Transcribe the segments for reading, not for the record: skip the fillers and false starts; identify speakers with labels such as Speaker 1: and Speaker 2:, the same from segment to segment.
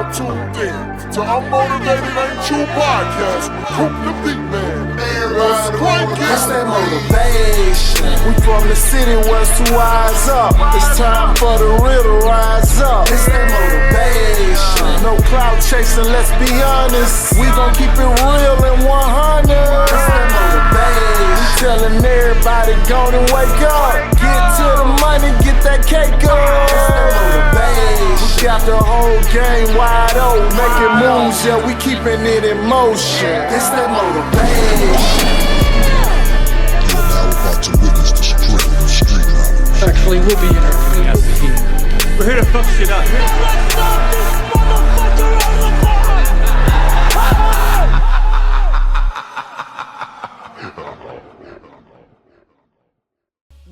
Speaker 1: now tuned in to Unmotivated Ain't You podcast. Coop the Beat Man. Let's crank it.
Speaker 2: That's that motivation. We from the city, west to wise up. It's time for the real to rise up. It's that motivation. No clout chasing, let's be honest. We gon' keep it real and 100. It's that motivation. We telling everybody go and wake up. Get to the money, get that cake up. It's that motivation. We got the whole game wide open, making moves, yeah, we keeping it in motion. It's that motivation.
Speaker 3: You are now about to witness the strength of street knowledge.
Speaker 4: Actually, we'll be interviewing as the team. We're here to fuck shit up.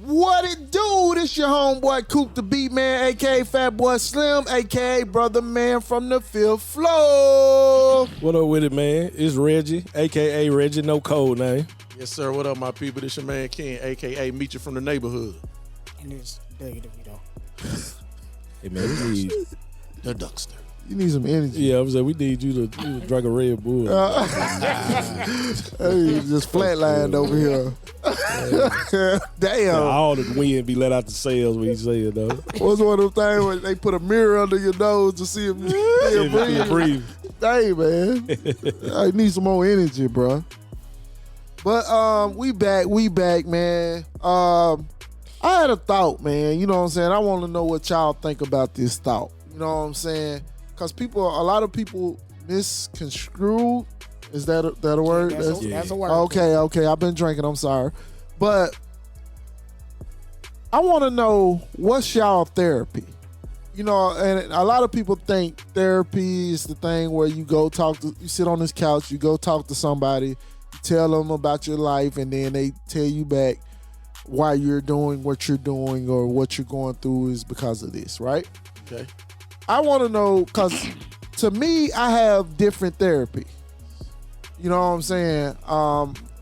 Speaker 2: What it do? This your homeboy Coop the Beat Man, aka Fat Boy Slim, aka Brother Man from the fifth floor.
Speaker 5: What up with it, man? It's Reggie, a.k.a. Reggie No Code name.
Speaker 6: Yes, sir. What up, my people? This your man Ken, a.k.a. Meet You from the Neighborhood.
Speaker 7: And it's Dougie DeVito.
Speaker 5: Hey, man, we need...
Speaker 6: The Duckster.
Speaker 2: You need some energy.
Speaker 5: Yeah, I was like, we need you to drink a Red Bull.
Speaker 2: Hey, just flatlined over here. Damn.
Speaker 5: All the wind be let out the sails when you say it, though.
Speaker 2: What's one of them things where they put a mirror under your nose to see if you breathe? Hey, man. I need some more energy, bro. But we back, man. I had a thought, man. You know what I'm saying? I want to know what y'all think about this thought. You know what I'm saying? Because a lot of people misconstrue. Is that a word?
Speaker 7: That's a word.
Speaker 2: Okay. I've been drinking. I'm sorry. But I want to know, what's y'all therapy? You know, and a lot of people think therapy is the thing where you sit on this couch, you go talk to somebody, you tell them about your life, and then they tell you back why you're doing what you're doing or what you're going through is because of this, right?
Speaker 6: Okay.
Speaker 2: I want to know, because to me, I have different therapy. You know what I'm saying?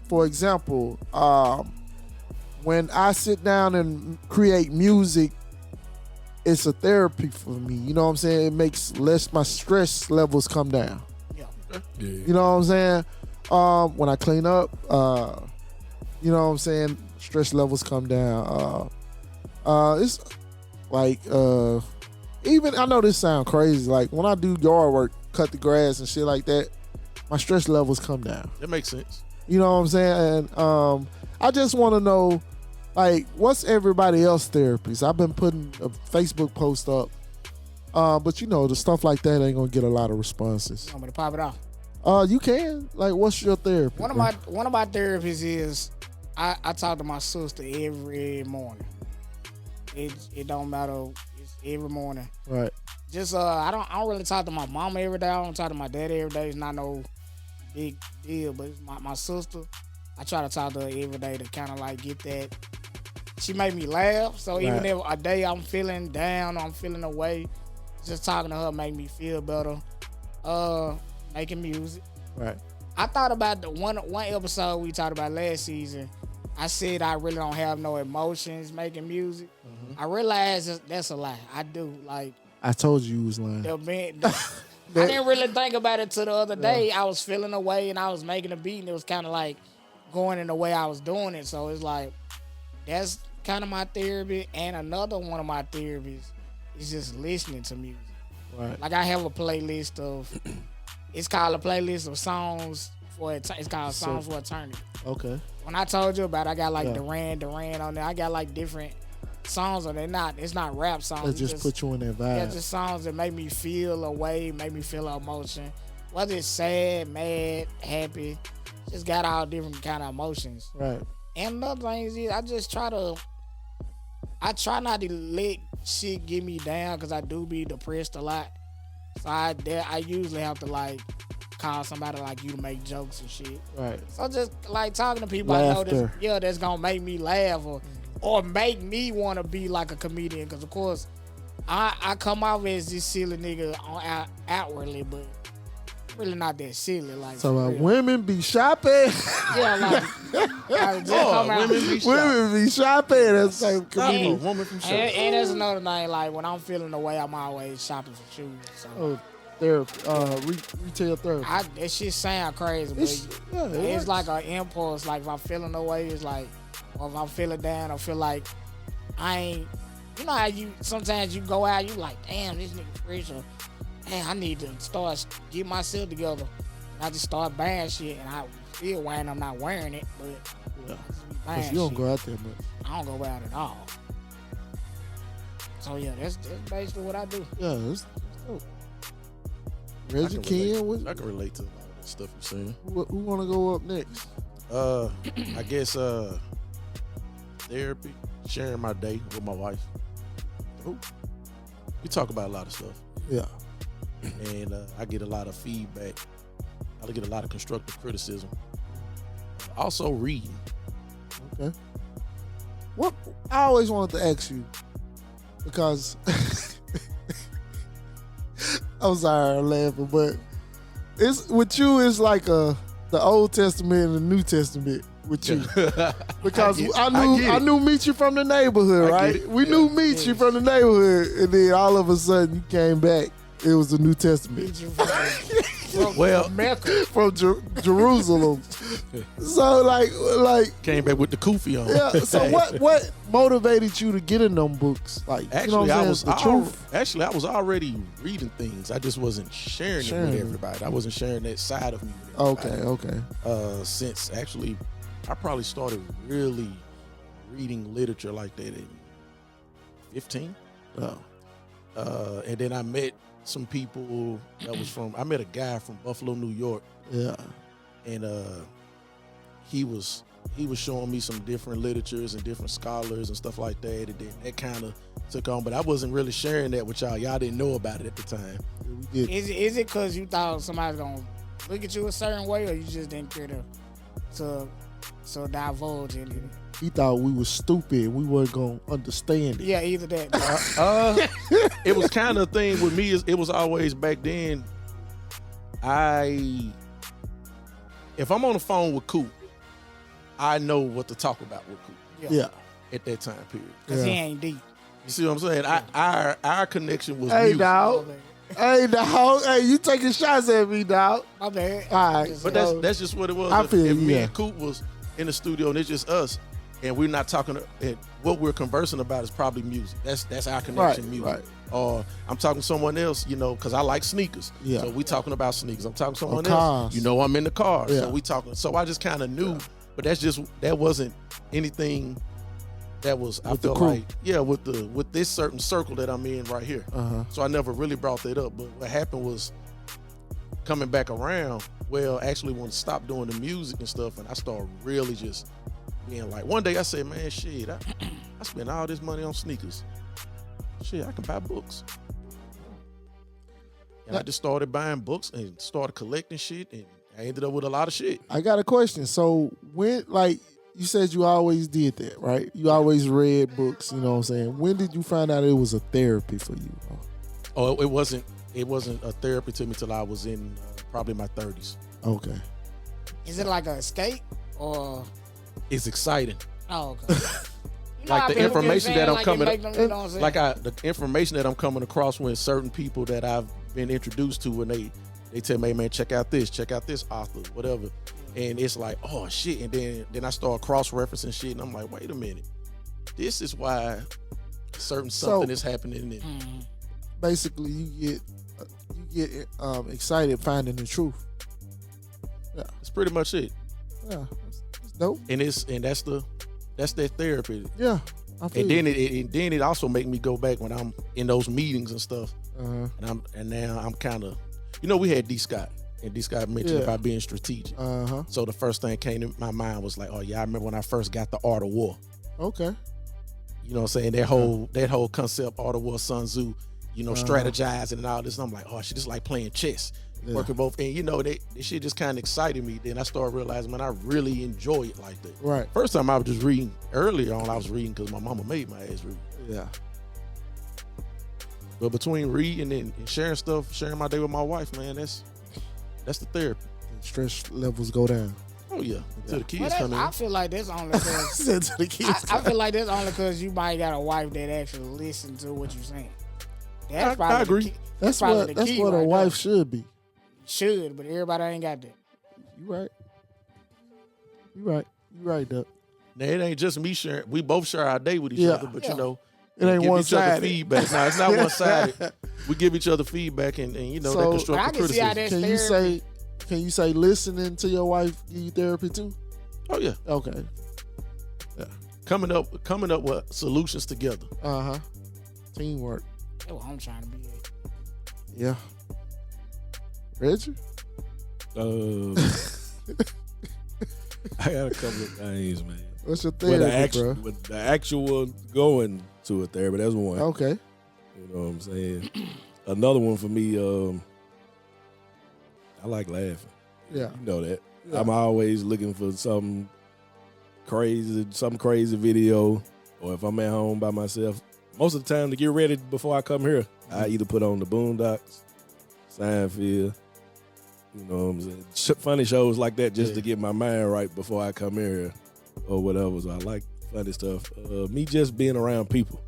Speaker 2: For example, when I sit down and create music, it's a therapy for me. You know what I'm saying? It makes my stress levels come down.
Speaker 6: Yeah.
Speaker 2: You know what I'm saying? When I clean up, you know what I'm saying? Stress levels come down. It's like, even, I know this sounds crazy, like when I do yard work, cut the grass and shit like that, my stress levels come down.
Speaker 6: That makes sense.
Speaker 2: You know what I'm saying? And I just want to know, like, what's everybody else therapies? I've been putting a Facebook post up, but you know, the stuff like that ain't gonna get a lot of responses.
Speaker 7: You want me to pop it off?
Speaker 2: You can. Like, what's your therapy?
Speaker 7: One of my therapies is I talk to my sister every morning. It don't matter. It's every morning.
Speaker 2: Right.
Speaker 7: Just I don't really talk to my mama every day. I don't talk to my daddy every day. It's not no big deal, but it's my sister. I try to talk to her every day to kind of like get that. She make me laugh. So even if a day I'm feeling down or I'm feeling away, just talking to her make me feel better. Making music.
Speaker 2: Right.
Speaker 7: I thought about the one episode we talked about last season. I said I really don't have no emotions making music. Mm-hmm. I realized that's a lie. I do. Like,
Speaker 2: I told you was lying.
Speaker 7: I didn't really think about it till the other day. I was feeling away and I was making a beat and it was kind of like going in the way I was doing it. So it's like, that's kind of my therapy. And another one of my therapies is just listening to music.
Speaker 2: Right.
Speaker 7: Like I have a playlist of, it's called a playlist of songs it's called Songs for Eternity.
Speaker 2: Okay.
Speaker 7: When I told you about it, I got like Duran on there. I got like different songs on there. It's not rap songs.
Speaker 2: It just put you in that vibe.
Speaker 7: Yeah, just songs that make me feel a way, make me feel an emotion. Whether it's sad, mad, happy, just got all different kind of emotions.
Speaker 2: Right.
Speaker 7: And another thing is I try not to let shit get me down because I do be depressed a lot. So I usually have to like call somebody like you to make jokes and shit.
Speaker 2: Right.
Speaker 7: So just like talking to people
Speaker 2: Laughter.
Speaker 7: I know that's gonna make me laugh or make me want to be like a comedian. Because of course I come off as this silly nigga outwardly, but really not that silly. Like,
Speaker 2: so women be shopping.
Speaker 7: Yeah,
Speaker 2: women be shopping. That's like
Speaker 6: woman from shopping.
Speaker 7: And there's another thing. Like when I'm feeling the way, I'm always shopping for shoes. So
Speaker 2: therapy, retail therapy.
Speaker 7: That shit sound crazy, but it's like an impulse. Like if I'm feeling no way, it's like, or if I'm feeling down, I feel like I ain't. You know how you sometimes you go out, you like, damn, this nigga fresh, or man, I need to start get myself together. And I just start buying shit, and I feel when I'm not wearing it, but I just be buying
Speaker 2: you don't
Speaker 7: shit.
Speaker 2: go out there much.
Speaker 7: I don't go out at all. So yeah, that's basically what I do.
Speaker 2: Yeah, that's dope. Reggie Ken,
Speaker 6: I can relate to a lot of that stuff you're saying.
Speaker 2: who want to go up next?
Speaker 6: I guess therapy, sharing my day with my wife. We talk about a lot of stuff.
Speaker 2: Yeah.
Speaker 6: And I get a lot of feedback. I get a lot of constructive criticism. Also reading.
Speaker 2: Okay. What I always wanted to ask you, because I'm sorry I'm laughing, but it's with you. It's like the Old Testament and the New Testament with you, because I knew Michi from the neighborhood, right? We knew Michi from the neighborhood, and then all of a sudden you came back. It was the New Testament. From Jerusalem. So like
Speaker 6: came back with the kufi on.
Speaker 2: Yeah. So what motivated you to get in them books? Like,
Speaker 6: actually,
Speaker 2: you know what I'm saying?
Speaker 6: I was already reading things. I just wasn't sharing it with everybody. I wasn't sharing that side of me with everybody.
Speaker 2: Okay.
Speaker 6: Since actually, I probably started really reading literature like that at 15.
Speaker 2: Oh.
Speaker 6: And then I met some people that was I met a guy from Buffalo, New York.
Speaker 2: Yeah.
Speaker 6: And he was showing me some different literatures and different scholars and stuff like that. And then that kind of took on, but I wasn't really sharing that with y'all. Y'all didn't know about it at the time.
Speaker 7: Is it because you thought somebody's gonna look at you a certain way, or you just didn't care to divulge in it?
Speaker 2: He thought we were stupid. We weren't gonna understand it.
Speaker 7: Yeah, either that.
Speaker 6: It was kind of thing with me. It was always back then. If I'm on the phone with Coop, I know what to talk about with Coop.
Speaker 2: Yeah.
Speaker 6: At that time period.
Speaker 7: Because he ain't deep.
Speaker 6: You see what I'm saying? Our connection was
Speaker 2: Hey,
Speaker 6: music.
Speaker 2: dog. Hey, dog. Hey, you taking shots at me, dog.
Speaker 7: My bad.
Speaker 2: All right.
Speaker 6: But that's just what it was.
Speaker 2: I feel
Speaker 6: if
Speaker 2: you,
Speaker 6: me
Speaker 2: yeah.
Speaker 6: and Coop was in the studio and it's just us, and we're not talking, and what we're conversing about is probably music. That's our connection, music.
Speaker 2: Right.
Speaker 6: Or I'm talking to someone else, because I like sneakers.
Speaker 2: Yeah.
Speaker 6: So we talking about sneakers. I'm talking to someone
Speaker 2: cars.
Speaker 6: else. I'm in the car.
Speaker 2: Yeah.
Speaker 6: So we talking. So I just kind of knew, but that wasn't anything that was, I
Speaker 2: With the
Speaker 6: feel
Speaker 2: crew.
Speaker 6: like, with this certain circle that I'm in right here.
Speaker 2: Uh-huh.
Speaker 6: So I never really brought that up. But what happened was, coming back around, actually when I stopped doing the music and stuff, and I started really just being like, one day I said, man, shit, I spent all this money on sneakers. Shit, I can buy books. And I just started buying books and started collecting shit, and I ended up with a lot of shit.
Speaker 2: I got a question. So when, like, you said you always did that, right? You always read books, you know what I'm saying? When did you find out it was a therapy for you?
Speaker 6: Oh, it wasn't a therapy to me till I was in probably my 30s.
Speaker 2: Okay.
Speaker 7: Is it like a escape or?
Speaker 6: It's exciting.
Speaker 7: Oh, okay.
Speaker 6: Like the information that I'm coming,
Speaker 7: the
Speaker 6: the information that I'm coming across when certain people that I've been introduced to, when they tell me, hey, man, check out this author, whatever, and it's like, oh shit, and then I start cross-referencing shit, and I'm like, wait a minute, this is why something is happening. And
Speaker 2: basically, you get excited finding the truth. Yeah,
Speaker 6: that's pretty much it.
Speaker 2: Yeah, it's dope.
Speaker 6: And that's that therapy.
Speaker 2: Yeah, I feel
Speaker 6: and then it also make me go back when I'm in those meetings and stuff. And now I'm kind of, we had D. Scott, and D. Scott mentioned about being strategic. So the first thing came to my mind was like, oh yeah, I remember when I first got the Art of War.
Speaker 2: Okay.
Speaker 6: You know what I'm saying? That whole concept, Art of War, Sun Tzu, strategizing and all this. And I'm like, oh shit, it's like playing chess.
Speaker 2: Yeah.
Speaker 6: Working both, and that shit just kind of excited me. Then I started realizing, man, I really enjoy it like that.
Speaker 2: Right.
Speaker 6: First time I was just reading. Earlier on, I was reading because my mama made my ass read.
Speaker 2: Yeah.
Speaker 6: But between reading and sharing stuff, sharing my day with my wife, man, that's the therapy.
Speaker 2: Stress levels go down.
Speaker 6: Oh yeah, till the kids come in.
Speaker 7: I feel like that's only because
Speaker 2: the kids
Speaker 7: I feel like that's only because you might got a wife that actually listen to what you're saying. That's
Speaker 6: I
Speaker 7: probably
Speaker 6: agree.
Speaker 7: The key.
Speaker 2: That's
Speaker 7: probably
Speaker 2: what
Speaker 7: the
Speaker 2: that's
Speaker 7: key
Speaker 2: what a
Speaker 7: right
Speaker 2: wife
Speaker 7: there.
Speaker 2: should be.
Speaker 7: Should, but everybody ain't got that.
Speaker 2: You right. You right, Duck.
Speaker 6: Now, it ain't just me sharing. We both share our day with each
Speaker 2: Yeah.
Speaker 6: other, but
Speaker 7: Yeah.
Speaker 6: you know,
Speaker 2: It ain't
Speaker 6: give
Speaker 2: one
Speaker 6: each other
Speaker 2: sided.
Speaker 6: feedback. No, it's not one sided. We give each other feedback and you know,
Speaker 2: So-
Speaker 6: that
Speaker 7: But I
Speaker 6: constructive
Speaker 7: can see how
Speaker 6: criticism.
Speaker 7: that's therapy.
Speaker 2: Can you say listening to your wife give you therapy too?
Speaker 6: Oh yeah,
Speaker 2: Okay.
Speaker 6: coming up with solutions together.
Speaker 2: Uh-huh. Teamwork.
Speaker 7: That's what I'm trying to be at.
Speaker 2: Yeah. Reggie?
Speaker 5: I got a couple of things, man.
Speaker 2: What's your
Speaker 5: With
Speaker 2: therapy, bro?
Speaker 5: with the actual going to a therapy, that's one.
Speaker 2: Okay.
Speaker 5: You know what I'm saying? Another one for me, I like laughing.
Speaker 2: Yeah.
Speaker 5: You know that.
Speaker 2: Yeah.
Speaker 5: I'm always looking for some crazy video, or if I'm at home by myself. Most of the time, to get ready before I come here, I either put on the Boondocks, Seinfeld, you know what I'm saying, funny shows like that just to get my mind right before I come here or whatever. So I like funny stuff. Me just being around people.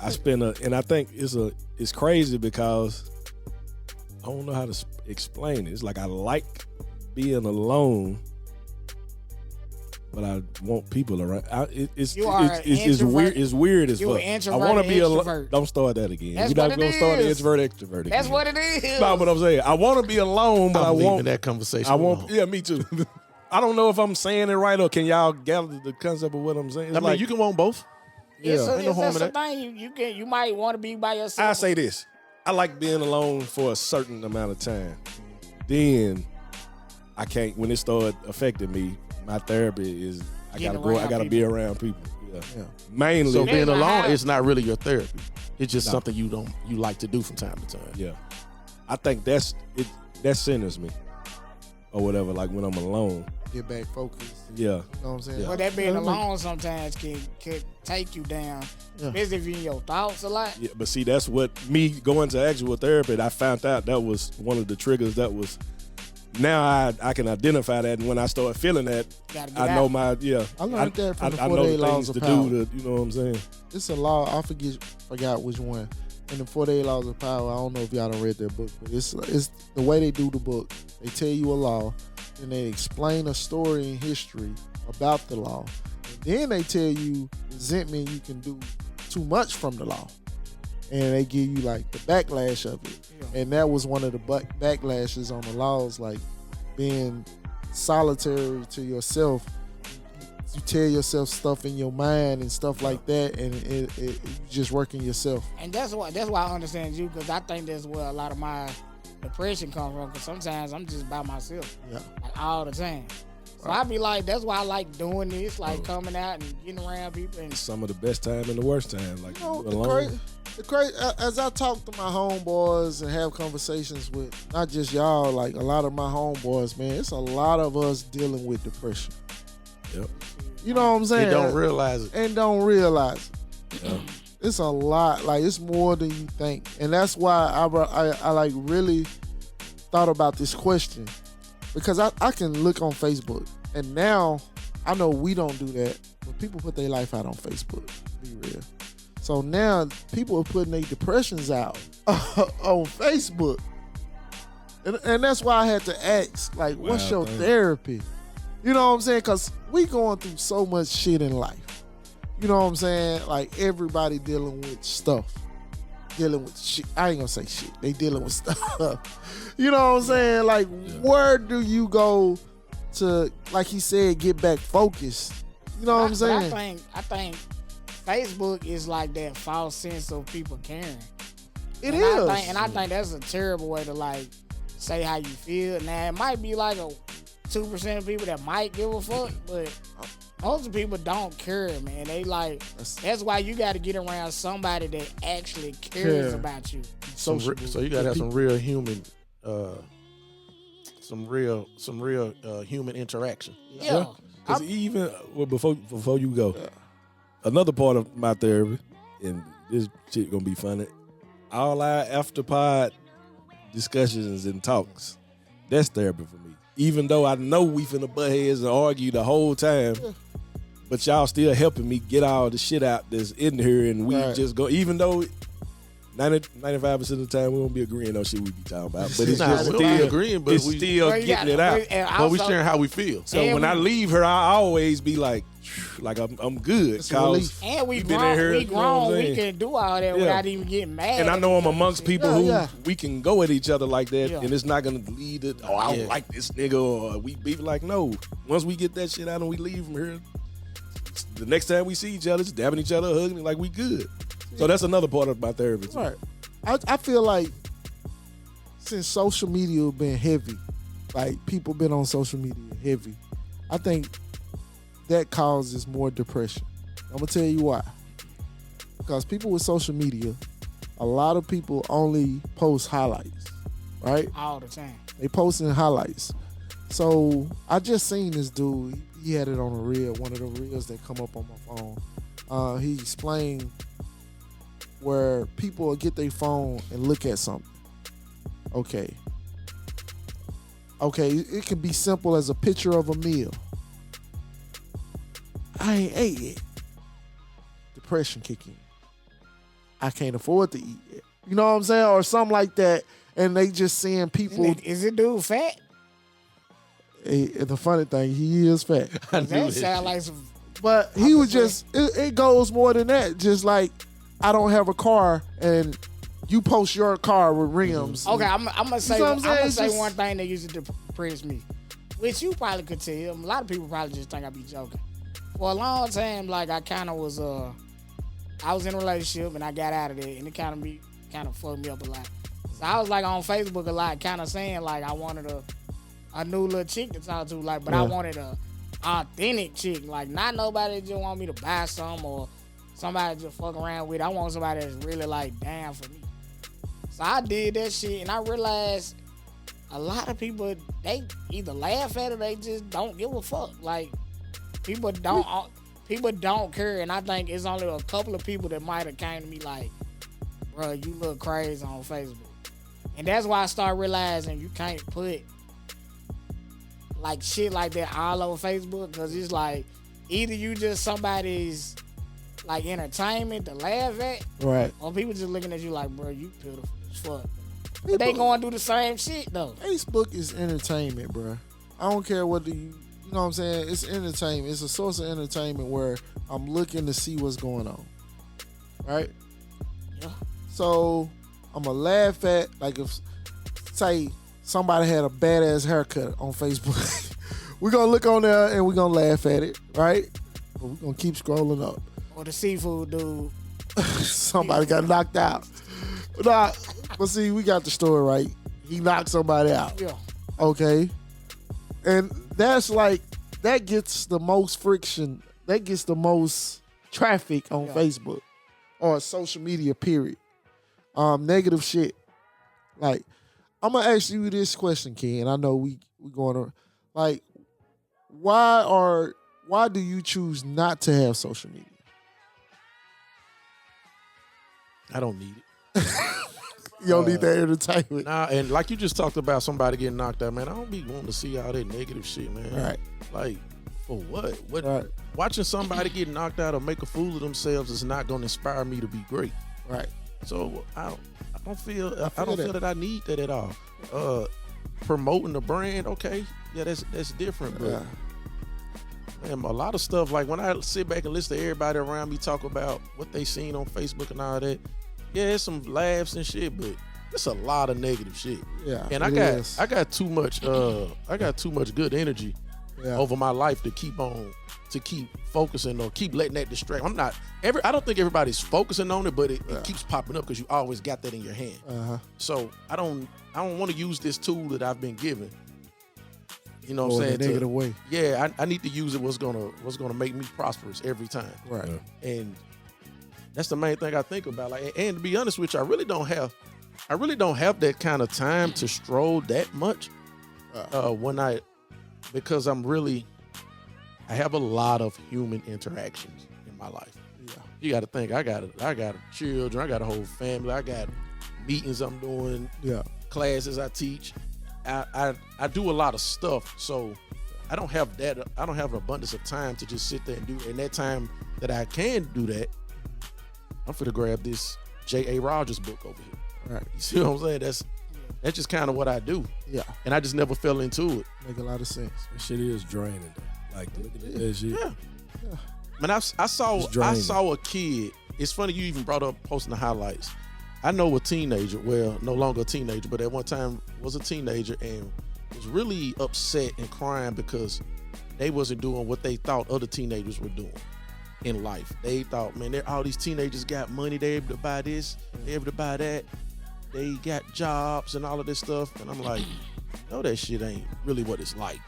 Speaker 5: I think it's crazy because I don't know how to explain it. It's like I like being alone, but I want people around. It's weird. It's weird as
Speaker 7: You
Speaker 5: fuck.
Speaker 7: an
Speaker 5: I
Speaker 7: introvert
Speaker 5: want to
Speaker 7: or
Speaker 5: be alone.
Speaker 7: extrovert?
Speaker 5: Don't start that again.
Speaker 7: That's
Speaker 5: We're not
Speaker 7: what it
Speaker 5: gonna start the
Speaker 7: is.
Speaker 5: introvert extrovert.
Speaker 7: That's
Speaker 5: again.
Speaker 7: what it is.
Speaker 5: No, but I'm saying I want to be alone, but
Speaker 6: I'm
Speaker 5: I
Speaker 6: leaving
Speaker 5: want
Speaker 6: that conversation.
Speaker 5: I want.
Speaker 6: alone.
Speaker 5: Yeah, me too. I don't know if I'm saying it right or can y'all gather the concept of what I'm saying. It's
Speaker 6: I mean,
Speaker 5: like,
Speaker 6: you can want both.
Speaker 5: yeah.
Speaker 6: Ain't no harm in
Speaker 7: It's a
Speaker 6: that.
Speaker 7: thing. You might want to be by yourself.
Speaker 5: I say this. I like being alone for a certain amount of time. Then I can't. When it started affecting me, my therapy is I
Speaker 7: Getting
Speaker 5: gotta go. I
Speaker 7: around
Speaker 5: gotta be
Speaker 7: people.
Speaker 5: around people. Yeah.
Speaker 2: Yeah.
Speaker 5: Mainly.
Speaker 6: So being
Speaker 7: There's a
Speaker 6: alone
Speaker 7: high-
Speaker 6: is not really your therapy. It's just
Speaker 5: No.
Speaker 6: something you like to do from time to time.
Speaker 5: Yeah. I think that's it. That centers me, or whatever. Like when I'm alone.
Speaker 2: Get back focused.
Speaker 5: Yeah.
Speaker 2: You know what I'm saying?
Speaker 7: But that being
Speaker 2: Let me-
Speaker 7: alone sometimes could take you down,
Speaker 2: Yeah.
Speaker 7: especially if you're in your thoughts a lot.
Speaker 5: Yeah, but see, that's what me going to actual therapy. I found out that was one of the triggers. That was now I can identify that, and when I start feeling that,
Speaker 7: Gotta get
Speaker 5: I know
Speaker 7: out.
Speaker 5: my
Speaker 2: I learned that from the
Speaker 5: I
Speaker 2: 48
Speaker 5: know the
Speaker 2: Laws
Speaker 5: things
Speaker 2: of
Speaker 5: to
Speaker 2: Power.
Speaker 5: do. To, you know what I'm saying?
Speaker 2: It's a law. I forgot which one. In the 48 Laws of Power, I don't know if y'all done read that book, but it's the way they do the book. They tell you a law, and they explain a story in history about the law. And then they tell you resentment you can do too much from the law. And they give you like the backlash of it.
Speaker 7: Yeah.
Speaker 2: And that was one of the backlashes on the laws, like being solitary to yourself. You tell yourself stuff in your mind and stuff like that, and you just working yourself.
Speaker 7: And that's why I understand you, because I think that's where a lot of my depression comes from. Because sometimes I'm just by myself,
Speaker 2: Yeah.
Speaker 7: like all the time. So I be like, that's why I like doing this, like coming out and getting around people. And
Speaker 5: Some of the best time and the worst time. Like
Speaker 2: You know,
Speaker 5: you
Speaker 2: the
Speaker 5: alone.
Speaker 2: crazy, as I talk to my homeboys and have conversations with not just y'all, like a lot of my homeboys, man, it's a lot of us dealing with depression.
Speaker 5: Yep.
Speaker 2: You know what I'm saying?
Speaker 6: They don't realize it.
Speaker 2: and don't realize it.
Speaker 5: Yeah.
Speaker 2: It's a lot. Like it's more than you think, and that's why I like really thought about this question, because I can look on Facebook, and now I know we don't do that, but people put their life out on Facebook. Be real. So now people are putting their depressions out on Facebook, and that's why I had to ask, like, what's your
Speaker 5: thing.
Speaker 2: therapy? You know what I'm saying? Because we going through so much shit in life. You know what I'm saying? Like everybody dealing with stuff. Dealing with shit. I ain't gonna say shit. They dealing with stuff. You know what I'm saying? Like where do you go to, like he said, get back focused? You know what I'm
Speaker 7: But
Speaker 2: saying?
Speaker 7: I think Facebook is like that false sense of people caring.
Speaker 2: It
Speaker 7: and
Speaker 2: is.
Speaker 7: I think that's a terrible way to like say how you feel. Now it might be like a 2% of people that might give a fuck, but most of people don't care, man. They like that's why you got to get around somebody that actually cares
Speaker 2: Care.
Speaker 7: about you.
Speaker 6: So you gotta have some real human, human interaction.
Speaker 7: Yeah.
Speaker 5: Because even before you go, another part of my therapy, and this shit gonna be funny. All our after pod discussions and talks, that's therapy for me. Even though I know we finna butt heads and argue the whole time, but y'all still helping me get all the shit out that's in here, and we
Speaker 2: Right.
Speaker 5: just go. Even though 95% of the time we won't be agreeing on shit we be talking about, but it's
Speaker 6: Nah,
Speaker 5: just
Speaker 6: we don't be
Speaker 5: still,
Speaker 6: agreeing, but
Speaker 5: it's
Speaker 6: we-
Speaker 5: still
Speaker 7: Well, you
Speaker 5: getting
Speaker 7: got-
Speaker 5: it out.
Speaker 6: But we sharing how we feel.
Speaker 5: So
Speaker 7: And
Speaker 5: when I leave her, I always be like I'm good.
Speaker 2: It's a relief.
Speaker 7: And we
Speaker 5: you been
Speaker 7: grown,
Speaker 5: in here,
Speaker 7: we
Speaker 5: you know what I'm
Speaker 7: grown, we
Speaker 5: saying?
Speaker 7: can do all that without even getting mad.
Speaker 5: And I know I'm amongst people who
Speaker 2: Yeah.
Speaker 5: we can go at each other like that,
Speaker 7: Yeah.
Speaker 5: and it's not gonna lead to, oh, I don't
Speaker 6: Yeah.
Speaker 5: like this nigga, or we beef. Like, no. Once we get that shit out and we leave from here, the next time we see each other, just dabbing each other, hugging, like we good. So that's another part of my therapy. too.
Speaker 2: Right. I feel like since social media been heavy, like people been on social media heavy, I think that causes more depression. I'm gonna tell you why. Because people with social media, a lot of people only post highlights, right?
Speaker 7: all the time.
Speaker 2: They posting highlights. So I just seen this dude. He had it on a reel, one of the reels that come up on my phone. He explained where people will get their phone and look at something. Okay, it can be simple as a picture of a meal. I ain't ate it. Depression kick in. I can't afford to eat it. You know what I'm saying? Or something like that. And they just seeing people.
Speaker 7: Is it dude fat?
Speaker 2: The funny thing, he is fat.
Speaker 7: That sound like some.
Speaker 2: But he was just, it goes more than that. Just like, I don't have a car and you post your car with rims.
Speaker 7: Okay, I'm gonna say,
Speaker 2: what I'm
Speaker 7: I'm
Speaker 2: saying?
Speaker 7: gonna
Speaker 2: It's
Speaker 7: say
Speaker 2: just-
Speaker 7: one thing that used to depress me, which you probably could tell. A lot of people probably just think I be joking. For a long time, like I kind of was, I was in a relationship and I got out of there, and it kind of fucked me up a lot. So I was like on Facebook a lot, kind of saying like I wanted a new little chick to talk to, like, but I wanted a authentic chick, like not nobody that just want me to buy some or somebody to just fuck around with. I want somebody that's really like down for me. So I did that shit, and I realized a lot of people, they either laugh at it or they just don't give a fuck. Like people don't care, and I think it's only a couple of people that might have came to me like, bro, you look crazy on Facebook. And that's why I started realizing you can't put like shit like that all over Facebook, because it's like either you just somebody's like entertainment to laugh at,
Speaker 2: Right.
Speaker 7: or people just looking at you like, bro, you beautiful as fuck. But they going to do the same shit though.
Speaker 2: Facebook is entertainment, bro. I don't care what you know what I'm saying? It's entertainment. It's a source of entertainment where I'm looking to see what's going on. Right?
Speaker 7: Yeah.
Speaker 2: So I'm going to laugh at, like if, say, somebody had a badass haircut on Facebook. We're going to look on there and we're going to laugh at it, right? But we're going to keep scrolling up.
Speaker 7: Or the seafood dude.
Speaker 2: Somebody got knocked out. But see, we got the story right. He knocked somebody out.
Speaker 7: Yeah.
Speaker 2: Okay. And that's like, that gets the most friction. That gets the most traffic on Facebook or social media, period. Negative shit. Like, I'm going to ask you this question, Ken. I know we going to, like, why do you choose not to have social media?
Speaker 6: I don't need it.
Speaker 2: You don't need that entertainment.
Speaker 6: Nah, and like you just talked about somebody getting knocked out, man. I don't be wanting to see all that negative shit, man.
Speaker 2: Right.
Speaker 6: Like, for what? What?
Speaker 2: Right.
Speaker 6: Watching somebody get knocked out or make a fool of themselves is not going to inspire me to be great.
Speaker 2: Right.
Speaker 6: So I don't feel
Speaker 2: that.
Speaker 6: that I need that at all. Promoting the brand, okay, yeah, that's different, but man, a lot of stuff, like when I sit back and listen to everybody around me talk about what they seen on Facebook and all that, yeah, it's some laughs and shit, but it's a lot of negative shit.
Speaker 2: Yeah.
Speaker 6: And I got too much good energy over my life to keep focusing or keep letting that distract. I don't think everybody's focusing on it, but it keeps popping up because you always got that in your hand. So I don't want to use this tool that I've been given. You know what I'm saying?
Speaker 2: In a negative way.
Speaker 6: Yeah, I need to use it what's gonna make me prosperous every time.
Speaker 2: Right.
Speaker 6: And that's the main thing I think about. Like, and to be honest with you, I really don't have that kind of time to stroll that much. Because I have a lot of human interactions in my life. Yeah. You got to think, I got children, I got a whole family, I got meetings I'm doing, classes I teach. I do a lot of stuff, so I don't have an abundance of time to just sit there and do. And that time that I can do that, I'm finna grab this J.A. Rogers book over here.
Speaker 2: Right.
Speaker 6: You see what I'm saying? That's just kind of what I do.
Speaker 2: Yeah.
Speaker 6: And I just never fell into it.
Speaker 2: Make a lot of sense.
Speaker 5: That shit is draining though. Like looking at that shit.
Speaker 6: Yeah. Man, I saw a kid. It's funny you even brought up posting the highlights. I know a teenager, well, no longer a teenager, but at one time was a teenager and was really upset and crying because they wasn't doing what they thought other teenagers were doing in life. They thought, man, all these teenagers got money, they able to buy this, they able to buy that, they got jobs and all of this stuff. And I'm like, no, that shit ain't really what it's like.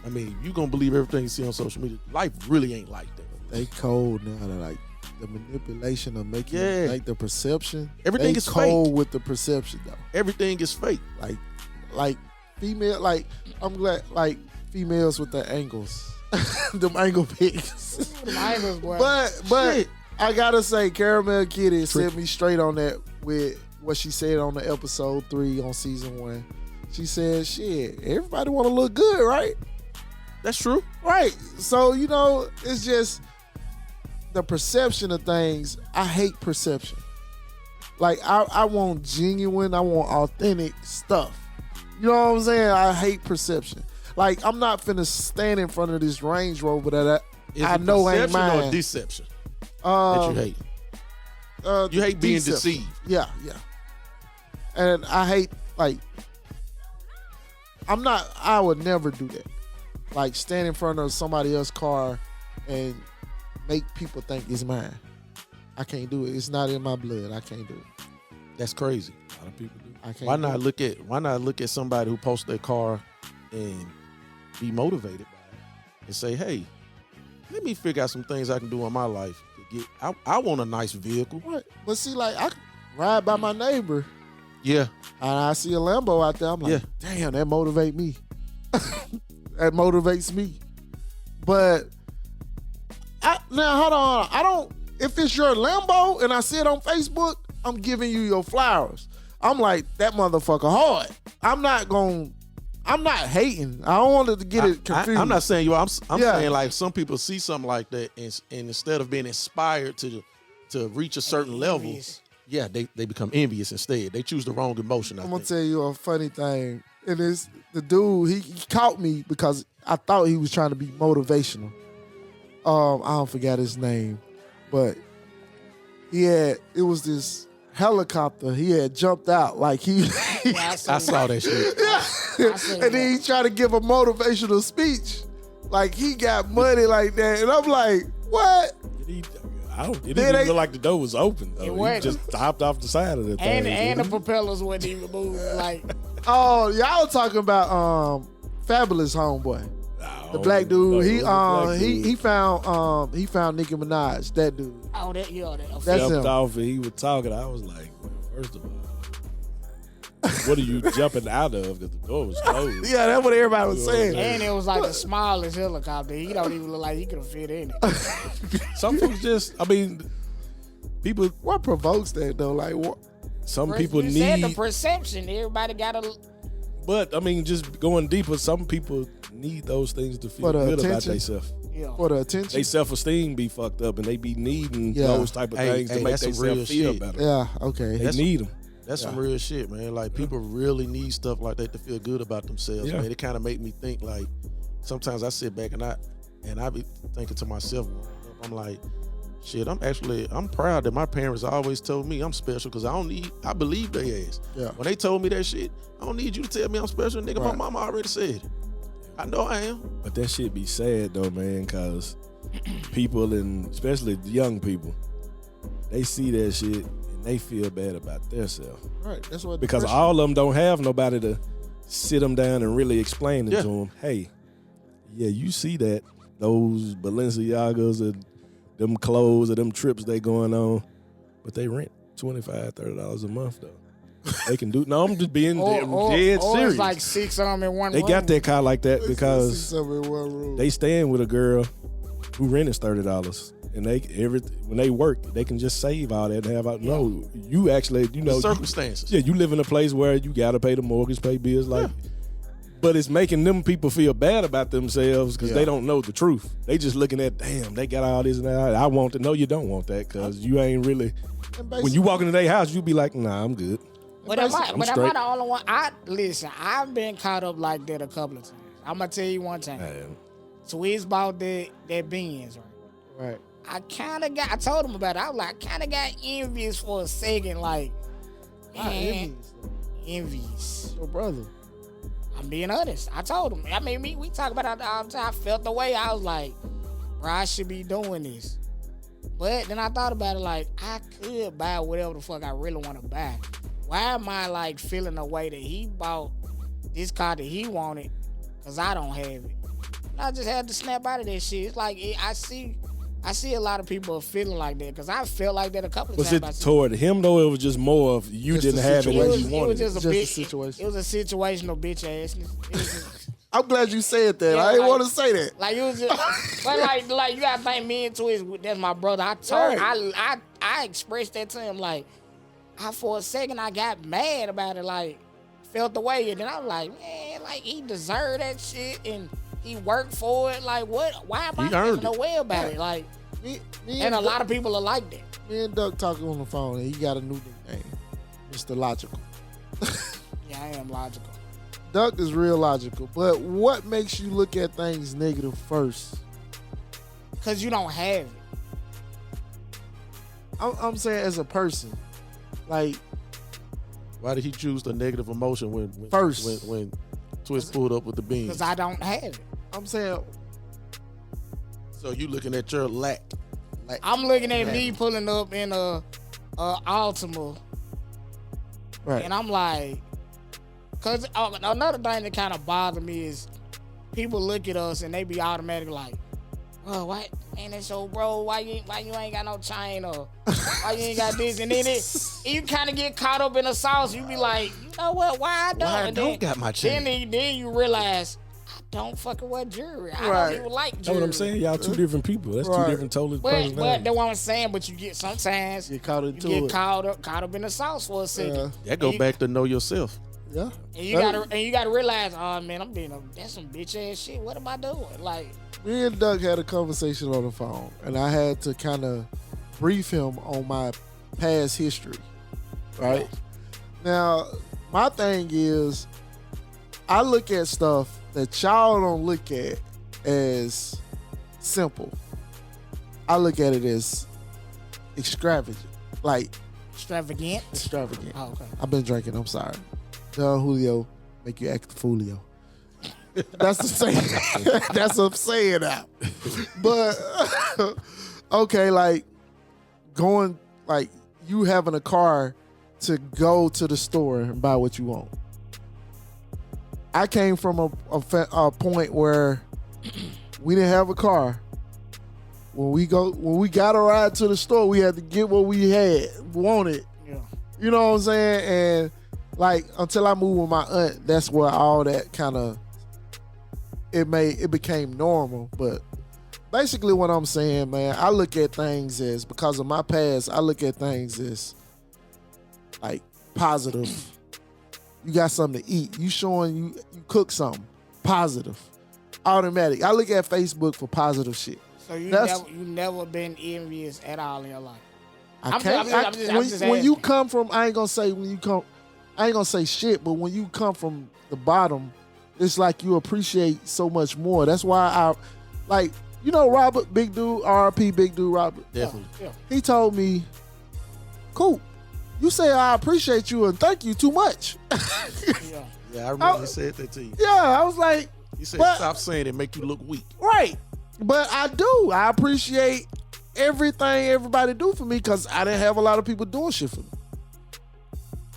Speaker 6: I mean, you gonna believe everything you see on social media. Life really ain't like that.
Speaker 2: They cold now. They're like the manipulation of making like the perception.
Speaker 6: Everything
Speaker 2: they
Speaker 6: is
Speaker 2: cold
Speaker 6: fake.
Speaker 2: with the perception though.
Speaker 6: Everything is fake.
Speaker 2: Like female. Like I'm glad. Like females with the angles, them angle pics.
Speaker 7: Them angles, boy.
Speaker 2: But I gotta say, Caramel Kitty set me straight on that with what she said on the episode 3 on season 1. She said, "Shit, everybody want to look good, right?"
Speaker 6: That's true.
Speaker 2: Right. So, you know, it's just the perception of things. I hate perception. Like, I want genuine, I want authentic stuff. You know what I'm saying? I hate perception. Like, I'm not finna stand in front of this Range Rover that I know ain't mine.
Speaker 6: Or deception that you hate? You hate being deceived.
Speaker 2: Yeah. And I hate, like, I would never do that. Like stand in front of somebody else's car and make people think it's mine. I can't do it. It's not in my blood. I can't do it.
Speaker 6: That's crazy.
Speaker 5: A lot of people do.
Speaker 2: I can't.
Speaker 6: Why not look at somebody who posts their car and be motivated by it and say, hey, let me figure out some things I can do in my life to get. I want a nice vehicle.
Speaker 2: Right. But see, like I ride by my neighbor.
Speaker 6: Yeah.
Speaker 2: And I see a Lambo out there. I'm like, damn, that motivate me. That motivates me. But now hold on. If it's your Lambo and I see it on Facebook, I'm giving you your flowers. I'm like, that motherfucker hard. I'm not hating. I don't want it to get it confused.
Speaker 6: I'm not saying you. I'm saying like some people see something like that and instead of being inspired to reach a certain level, yeah, they become envious instead. They choose the wrong emotion.
Speaker 2: I'm gonna tell you a funny thing. And it's the dude, he caught me because I thought he was trying to be motivational. I don't forget his name, but it was this helicopter. He had jumped out like he.
Speaker 6: I saw that shit.
Speaker 2: Yeah. And then he tried to give a motivational speech, like he got money like that, and I'm like, what?
Speaker 5: It didn't even look like the door was open. Though. He just hopped off the side of the thing.
Speaker 7: And the propellers wasn't even moving. Like,
Speaker 2: oh, y'all talking about Fabulous Homeboy, the black dude. He found Nicki Minaj. That dude.
Speaker 7: Oh, that's
Speaker 5: Jumped
Speaker 2: him.
Speaker 5: Off and he was talking. I was like, well, first of all, what are you jumping out of? Because the door was closed.
Speaker 2: Yeah, that's what everybody was saying.
Speaker 7: And it was like the smallest helicopter. He don't even look like he could have fit in it.
Speaker 5: Some folks people.
Speaker 2: What provokes that though? Like what?
Speaker 5: Some people
Speaker 7: You
Speaker 5: need
Speaker 7: said the perception. Everybody got to.
Speaker 5: But I mean, just going deeper, some people need those things to feel
Speaker 2: For the
Speaker 5: good about
Speaker 2: attention.
Speaker 5: themselves.
Speaker 7: Yeah.
Speaker 2: For the attention.
Speaker 5: They self-esteem be fucked up, and they be needing those type of things to make
Speaker 6: that's some real
Speaker 5: themselves feel
Speaker 6: shit.
Speaker 5: better.
Speaker 2: Yeah. Okay.
Speaker 5: They need them.
Speaker 6: That's some real shit, man. Like people really need stuff like that to feel good about themselves,
Speaker 5: Yeah.
Speaker 6: man. It kind of make me think like sometimes I sit back and I be thinking to myself, I'm like, shit, I'm proud that my parents always told me I'm special because I believe they ass.
Speaker 2: Yeah.
Speaker 6: When they told me that shit, I don't need you to tell me I'm special, nigga. My
Speaker 2: Right.
Speaker 6: mama already said it. I know I am.
Speaker 5: But that shit be sad though, man, because people, and especially the young people, they see that shit and they feel bad about themselves.
Speaker 2: Right. That's what.
Speaker 5: Because
Speaker 2: depression-
Speaker 5: all of them don't have nobody to sit them down and really explain it to them. Hey, yeah, you see that, those Balenciagas and them clothes or them trips they going on, but they rent $25, $30 a month though. They can do. No, I'm just being dead
Speaker 7: or
Speaker 5: serious.
Speaker 7: it's like 6 of them in one
Speaker 5: They
Speaker 7: room.
Speaker 5: got that car like that because
Speaker 2: somewhere in one room.
Speaker 5: they staying with a girl who rent is $30, and when they work, they can just save all that and have out. No, you actually,
Speaker 6: The circumstances.
Speaker 5: you live in a place where you gotta pay the mortgage, pay bills, like. But it's making them people feel bad about themselves because
Speaker 6: Yeah.
Speaker 5: they don't know the truth. They just looking at, damn, they got all this and that. I want to know you don't want that because you ain't really. When you walk into their house, you be like, nah, I'm good.
Speaker 7: But am I
Speaker 5: straight.
Speaker 7: the only one? Listen, I've been caught up like that a couple of times. I'm gonna tell you one time. Swizz bought that Benz, right?
Speaker 6: Right.
Speaker 7: I told him about it. I was like, I kind of got envious for a second, like, man, envious.
Speaker 6: Your brother.
Speaker 7: I'm being honest. I told him. I mean, we talk about it all the time. I felt the way. I was like, bro, I should be doing this. But then I thought about it, like, I could buy whatever the fuck I really want to buy. Why am I, like, feeling the way that he bought this car that he wanted because I don't have it? And I just had to snap out of that shit. It's like, I see a lot of people feeling like that because I felt like that a couple of
Speaker 5: Was
Speaker 7: times.
Speaker 5: it toward him, though, or it was just more of you
Speaker 6: Just
Speaker 5: didn't
Speaker 6: the
Speaker 5: have it when
Speaker 6: situation.
Speaker 5: you wanted it?
Speaker 7: It was
Speaker 6: Just a
Speaker 7: bitch,
Speaker 6: situation.
Speaker 7: It was a situational bitch assness.
Speaker 6: I'm glad you said that.
Speaker 7: Yeah,
Speaker 6: I didn't
Speaker 7: like-
Speaker 6: want to say that.
Speaker 7: Like it was just, but like you gotta think me and Twist. That's my brother. I expressed that to him. Like, for a second I got mad about it. Like, felt the way, and then I was like, man, like he deserved that shit, and he worked for it. Like, what? Why am I feeling no way about it? Like,
Speaker 6: Me
Speaker 7: and a lot of people are like that.
Speaker 6: Me and Doug talking on the phone, and he got a new nickname, Mr. Logical.
Speaker 7: Yeah, I am logical.
Speaker 6: Doug is real logical, but what makes you look at things negative first?
Speaker 7: Cause you don't have it.
Speaker 6: I'm saying as a person, like,
Speaker 4: Why did he choose the negative emotion when
Speaker 6: First.
Speaker 4: when Twist pulled up with the beans?
Speaker 7: Cause I don't have it.
Speaker 6: I'm saying,
Speaker 4: So you looking at your lack.
Speaker 7: I'm looking at me pulling up in a Altima,
Speaker 6: right?
Speaker 7: and I'm like, cause another thing that kind of bothers me is people look at us and they be automatically like, "Oh, what? Man, that's your bro. Why you ain't got no chain, or why you ain't got this?" And then you kind of get caught up in the sauce. You be like, you know what? Why I don't?
Speaker 4: Why I
Speaker 7: And
Speaker 4: don't
Speaker 7: then,
Speaker 4: got my chain?
Speaker 7: Then you realize I don't fucking wear jewelry. I
Speaker 6: Right.
Speaker 7: don't even like
Speaker 5: That's
Speaker 7: jewelry.
Speaker 5: what I'm saying. Y'all two different people. That's
Speaker 6: Right.
Speaker 5: two different totally
Speaker 7: But
Speaker 5: personalities.
Speaker 7: that's what I'm saying. But you get sometimes
Speaker 6: Get caught
Speaker 7: you
Speaker 6: into
Speaker 7: get
Speaker 6: it.
Speaker 7: caught up in the sauce for a second.
Speaker 4: That go
Speaker 7: And you-
Speaker 4: back to know yourself.
Speaker 6: Yeah.
Speaker 7: And you gotta realize, oh man, that's some bitch ass shit. What am I doing? Like,
Speaker 6: Me and Doug had a conversation on the phone, and I had to kind of brief him on my past history. Right now, my thing is, I look at stuff that y'all don't look at as simple. I look at it as extravagant, like
Speaker 7: extravagant.
Speaker 6: extravagant.
Speaker 7: Oh, okay.
Speaker 6: I've been drinking. I'm sorry. Don Julio make you act Fulio. That's the saying. That's what I'm saying now. But okay, like going, like you having a car to go to the store and buy what you want. I came from a point where we didn't have a car. When we got a ride to the store, we had to get what we wanted.
Speaker 7: Yeah.
Speaker 6: You know what I'm saying? And like until I moved with my aunt, that's where all that kind of it became normal. But basically what I'm saying, man, I look at things as, because of my past, I look at things as like positive. You got something to eat. You showing you cook something. Positive. Automatic. I look at Facebook for positive shit.
Speaker 7: So you
Speaker 6: That's-
Speaker 7: never been envious at all in your life.
Speaker 6: I
Speaker 7: I'm
Speaker 6: can't.
Speaker 7: just
Speaker 6: When you
Speaker 7: asking.
Speaker 6: come from, I ain't gonna say shit, but when you come from the bottom, it's like you appreciate so much more. That's why I, like, you know, Robert, big dude, RP, big dude, Robert.
Speaker 4: Definitely.
Speaker 7: Yeah.
Speaker 6: He told me, "Cool, you say I appreciate you and thank you too much."
Speaker 7: Yeah.
Speaker 4: Yeah, I remember he said that to you.
Speaker 6: Yeah, I was like,
Speaker 4: He said,
Speaker 6: But-
Speaker 4: stop saying it, make you look weak.
Speaker 6: right, but I do. I appreciate everything everybody do for me because I didn't have a lot of people doing shit for me.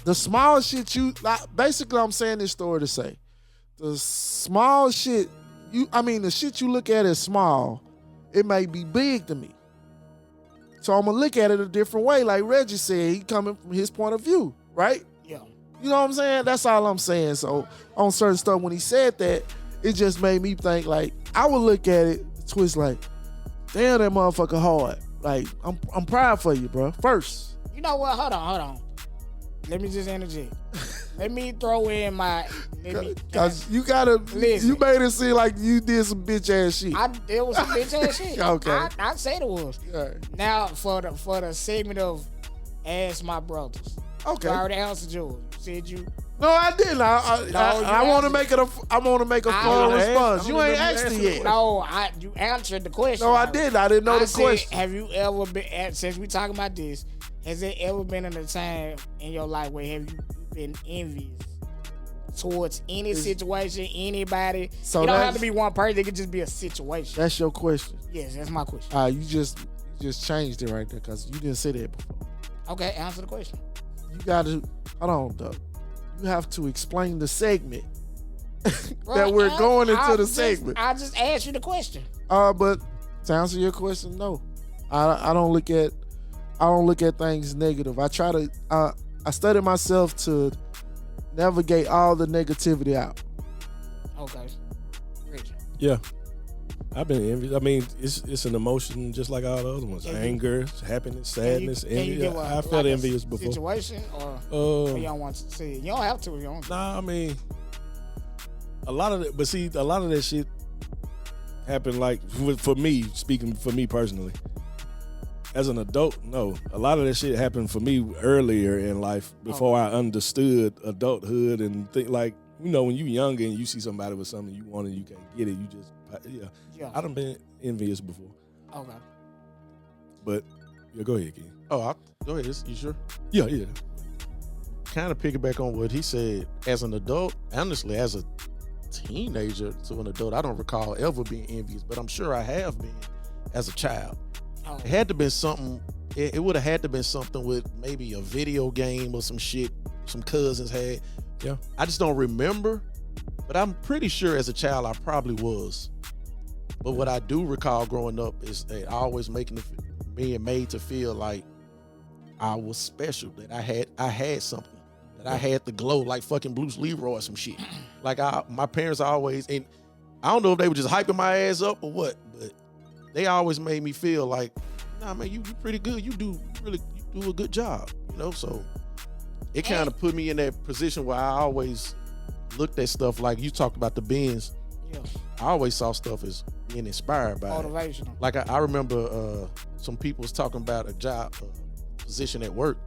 Speaker 6: The small shit basically I'm saying this story to say, the small shit, the shit you look at as small, it may be big to me. So I'm gonna look at it a different way. Like Reggie said, he coming from his point of view, right?
Speaker 7: Yeah.
Speaker 6: You know what I'm saying? That's all I'm saying. So on certain stuff, when he said that, it just made me think, like, I would look at it, twist like, damn, that motherfucker hard. Like, I'm proud for you, bro. First.
Speaker 7: You know what? Hold on. Let me just interject. let me throw in my.
Speaker 2: Cause you gotta,
Speaker 7: Listen.
Speaker 2: you made it seem like you did some bitch ass shit.
Speaker 7: It was some bitch ass shit.
Speaker 2: Okay.
Speaker 7: I said it was.
Speaker 2: Right.
Speaker 7: Now for the segment of Ask My Brothers.
Speaker 2: Okay.
Speaker 7: I already answered yours. You said you.
Speaker 2: No, I didn't. I want to make it a. I want to make a full response. You ain't asked it yet.
Speaker 7: No, you answered the question.
Speaker 2: No, I didn't. I didn't know the
Speaker 7: said,
Speaker 2: question.
Speaker 7: Have you ever been? Since we talking about this, has there ever been a time in your life where have you been envious towards any situation, anybody?
Speaker 2: So
Speaker 7: it don't have to be one person. It could just be a situation.
Speaker 2: That's your question.
Speaker 7: Yes, that's my question.
Speaker 2: You just changed it right there because you didn't say that before.
Speaker 7: Okay, answer the question.
Speaker 2: You got to hold on, though. You have to explain the segment that we're going into the segment.
Speaker 7: I just asked you the question.
Speaker 2: But to answer your question, no. I don't look at things negative. I try to I study myself to navigate all the negativity out.
Speaker 7: Okay. Rich.
Speaker 5: Yeah. I've been envious. I mean, it's an emotion just like all the other ones. Anger, happiness, sadness, envy. I felt envious before.
Speaker 7: Situation or you don't want to see it? You don't have to if you don't.
Speaker 5: Nah, I mean, a lot of that shit happened like for me, speaking for me personally. As an adult, no. A lot of that shit happened for me earlier in life before I understood adulthood and think like, you know, when you younger and you see somebody with something you want and you can't get it, you just yeah. I done been envious before.
Speaker 7: Okay.
Speaker 5: But yeah, go ahead, Ken.
Speaker 6: Oh, go ahead. You sure?
Speaker 5: Yeah.
Speaker 6: Kind of piggyback on what he said. As an adult, honestly, as a teenager to an adult, I don't recall ever being envious, but I'm sure I have been as a child.
Speaker 7: Oh.
Speaker 6: It had to been something. It would have had to been something with maybe a video game or some shit some cousins had.
Speaker 5: Yeah.
Speaker 6: I just don't remember, but I'm pretty sure as a child I probably was. But what I do recall growing up is that always being made to feel like I was special, that I had something, that I had the glow like fucking Bruce Leroy or some shit. Like my parents always, and I don't know if they were just hyping my ass up or what, but they always made me feel like, nah, man, you pretty good. You do a good job, you know. So it kind of put me in that position where I always looked at stuff like you talked about the bins.
Speaker 7: Yeah.
Speaker 6: I always saw stuff as being inspired by
Speaker 7: motivational.
Speaker 6: Like I remember some people was talking about a job position at work,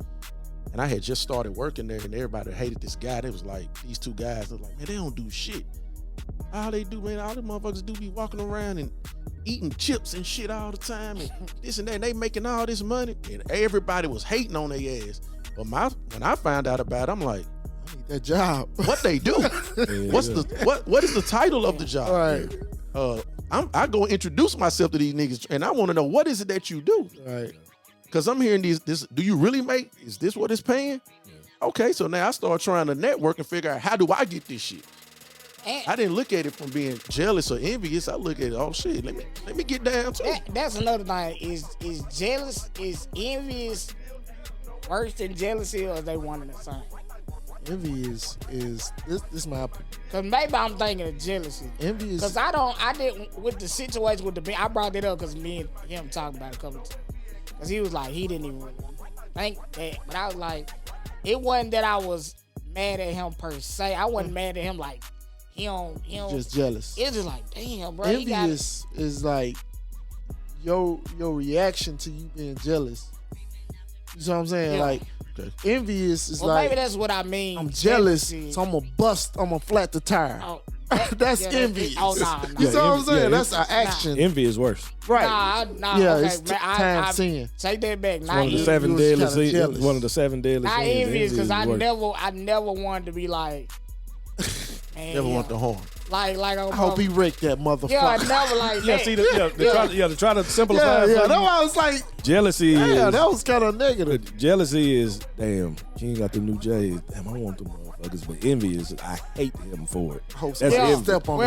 Speaker 6: and I had just started working there, and everybody hated this guy. They was like, these two guys, they was like, man, they don't do shit. All they do, man, all the motherfuckers do be walking around and eating chips and shit all the time and this and that, and they making all this money, and everybody was hating on their ass. But when I found out about it, I'm like,
Speaker 2: I need that job.
Speaker 6: what they do? What is the title of the job?
Speaker 2: Right.
Speaker 6: I go introduce myself to these niggas, and I want to know, what is it that you do?
Speaker 2: Right.
Speaker 6: Because I'm hearing this. Do you really make? Is this what it's paying? Yeah. Okay, so now I start trying to network and figure out, how do I get this shit? I didn't look at it from being jealous or envious. I look at it, oh shit, let me get down to it.
Speaker 7: That's another thing. Is envious worse than jealousy, or are they one and the same?
Speaker 2: Envy is this my opinion.
Speaker 7: Cause maybe I'm thinking of jealousy.
Speaker 2: Envy is,
Speaker 7: cause I didn't with the situation with the I brought that up because me and him talked about it a couple of times. Cause he was like, he didn't even really think that, but I was like, it wasn't that I was mad at him per se. I wasn't mad at him like he don't
Speaker 2: just jealous.
Speaker 7: It's just like, damn, bro.
Speaker 2: Envy is like your reaction to you being jealous. You know what I'm saying?
Speaker 7: Yeah.
Speaker 2: Like, envious is like,
Speaker 7: maybe that's what I mean.
Speaker 2: I'm jealous, so I'm gonna flat the tire.
Speaker 7: Oh,
Speaker 2: that's envious.
Speaker 7: Nah.
Speaker 2: You know what I'm saying?
Speaker 5: Yeah,
Speaker 2: that's an action.
Speaker 5: Envy is worse.
Speaker 2: Right.
Speaker 7: Nah.
Speaker 2: Yeah,
Speaker 7: okay,
Speaker 2: it's time sin.
Speaker 7: Take that back.
Speaker 5: One of the seven deadly sins. One of the seven deadly sins.
Speaker 7: Not envious because I
Speaker 5: worse.
Speaker 7: never wanted to be like. Man,
Speaker 6: never want the harm.
Speaker 7: Like
Speaker 2: I hope he wrecked that motherfucker.
Speaker 7: Yeah, I never like
Speaker 5: Yeah,
Speaker 7: that.
Speaker 5: see, to try to simplify.
Speaker 2: Yeah, that was like
Speaker 5: jealousy.
Speaker 2: Yeah, that was kind of negative.
Speaker 5: Jealousy is, damn, King got the new J's. Damn, I want them motherfuckers. But envy is, I hate him for it.
Speaker 2: That's
Speaker 5: envy.
Speaker 2: Step on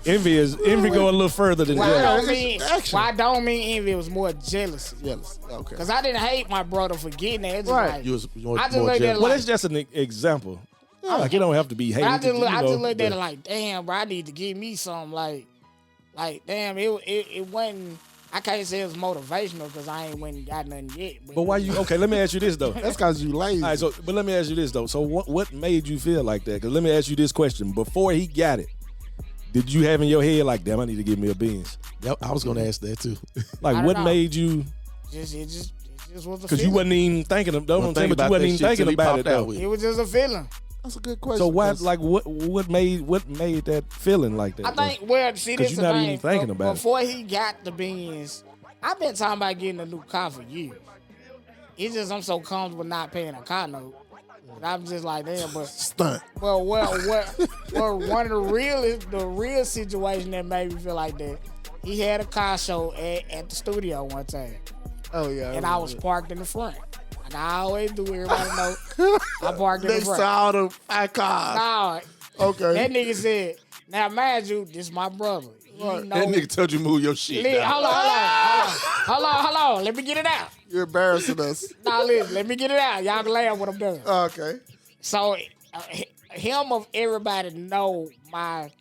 Speaker 5: Envy is, envy go a little further than
Speaker 7: jealousy.
Speaker 2: I
Speaker 7: don't mean envy. It was more jealousy.
Speaker 2: Jealous. Okay.
Speaker 7: Because I didn't hate my brother for getting that. It's
Speaker 2: right.
Speaker 7: Like,
Speaker 6: you was more
Speaker 7: jealous.
Speaker 5: Well, that's just an example. Yeah, like, it don't have to be hate.
Speaker 7: I just looked at it like, damn, bro, I need to give me something. Like, damn, it wasn't. I can't say it's motivational because I ain't went and got nothing yet.
Speaker 5: But why you? Okay, let me ask you this though.
Speaker 2: That's because you lazy.
Speaker 5: All right, so but let me ask you this though. So what made you feel like that? Because let me ask you this question: before he got it, did you have in your head like, damn, I need to give me a Benz?
Speaker 6: Yep, I was gonna ask that too.
Speaker 7: I
Speaker 5: Like,
Speaker 7: don't
Speaker 5: what
Speaker 7: know.
Speaker 5: made you?
Speaker 7: It just was a
Speaker 5: Because you
Speaker 7: feeling.
Speaker 5: wasn't even thinking of. Don't
Speaker 6: Wasn't
Speaker 5: think
Speaker 6: thinking
Speaker 5: about you wasn't
Speaker 6: about
Speaker 5: even
Speaker 6: that shit
Speaker 5: thinking
Speaker 6: till he
Speaker 5: about it
Speaker 6: popped out
Speaker 5: though.
Speaker 6: with
Speaker 7: It was just a feeling.
Speaker 2: That's a good question.
Speaker 5: So why?
Speaker 2: 'cause
Speaker 5: Like, what made that feeling like that?
Speaker 7: I think, well, see, this
Speaker 5: you're
Speaker 7: the
Speaker 5: not
Speaker 7: thing.
Speaker 5: even thinking about it.
Speaker 7: Before he got the Benz, I've been talking about getting a new car for years. It's just I'm so comfortable not paying a car note. I'm just like, damn, but
Speaker 2: stunt.
Speaker 7: well, one of the real situation that made me feel like that. He had a car show at the studio one time,
Speaker 2: Oh yeah.
Speaker 7: and I was parked in the front. Like I always do. Everybody know I parked in the
Speaker 2: next
Speaker 7: front.
Speaker 2: to all the fat cars.
Speaker 7: Nah,
Speaker 2: Okay.
Speaker 7: that nigga said, "Now, mind you, this my brother. He know,
Speaker 6: That nigga told you move your shit.
Speaker 7: Listen,
Speaker 6: down.
Speaker 7: hold on. Let me get it out.
Speaker 2: You're embarrassing us.
Speaker 7: Nah, listen, let me get it out. Y'all can laugh when I'm done.
Speaker 2: Okay.
Speaker 7: So, him of everybody know my